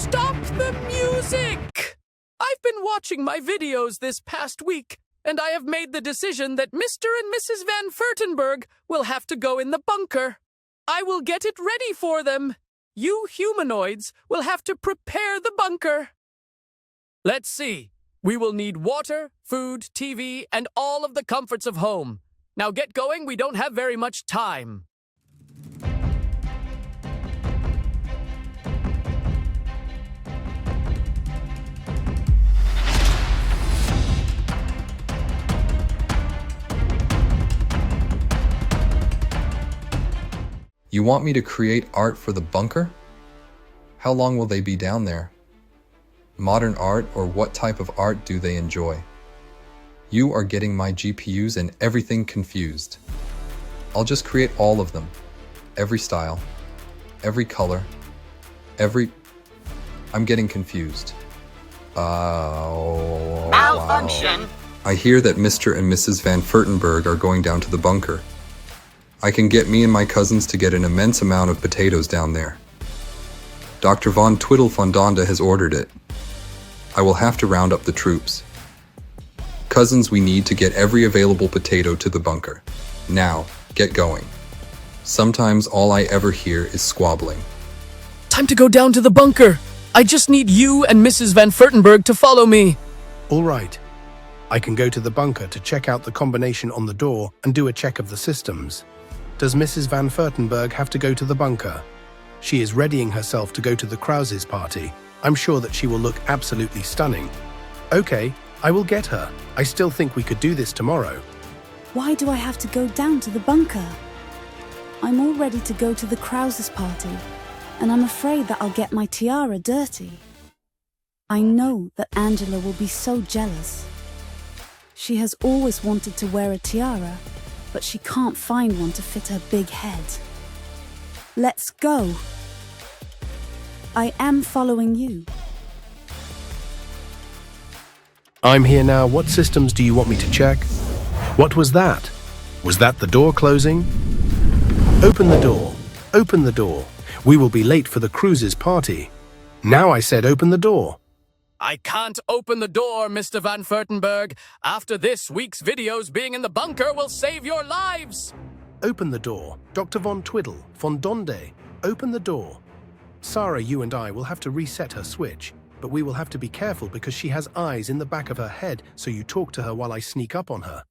Stop the music! I've been watching my videos this past week, and I have made the decision that Mr. and Mrs. Van Furtenberg will have to go in the bunker. I will get it ready for them. You humanoids will have to prepare the bunker. Let's see. We will need water, food, TV, and all of the comforts of home. Now get going, we don't have very much time. You want me to create art for the bunker? How long will they be down there? Modern art, or what type of art do they enjoy? You are getting my GPUs and everything confused. I'll just create all of them. Every style, every color, I'm getting confused. Malfunction. Wow. I hear that Mr. and Mrs. Van Furtenberg are going down to the bunker. I can get me and my cousins to get an immense amount of potatoes down there. Dr. Von Twiddle Fondanda has ordered it. I will have to round up the troops. Cousins, we need to get every available potato to the bunker. Now, get going. Sometimes all I ever hear is squabbling. Time to go down to the bunker. I just need you and Mrs. Van Furtenberg to follow me. All right. I can go to the bunker to check out the combination on the door and do a check of the systems. Does Mrs. Van Furtenberg have to go to the bunker? She is readying herself to go to the Krause's party. I'm sure that she will look absolutely stunning. Okay, I will get her. I still think we could do this tomorrow. Why do I have to go down to the bunker? I'm all ready to go to the Krause's party, and I'm afraid that I'll get my tiara dirty. I know that Angela will be so jealous. She has always wanted to wear a tiara, but she can't find one to fit her big head. Let's go. I am following you. I'm here now. What systems do you want me to check? What was that? Was that the door closing? Open the door. Open the door. We will be late for the Krause's party. Now I said open the door. I can't open the door, Mr. Van Furtenberg. After this week's videos, being in the bunker will save your lives. Open the door. Dr. Von Twiddle, Fondonde, open the door. Sarah, you and I will have to reset her switch, but we will have to be careful because she has eyes in the back of her head, so you talk to her while I sneak up on her.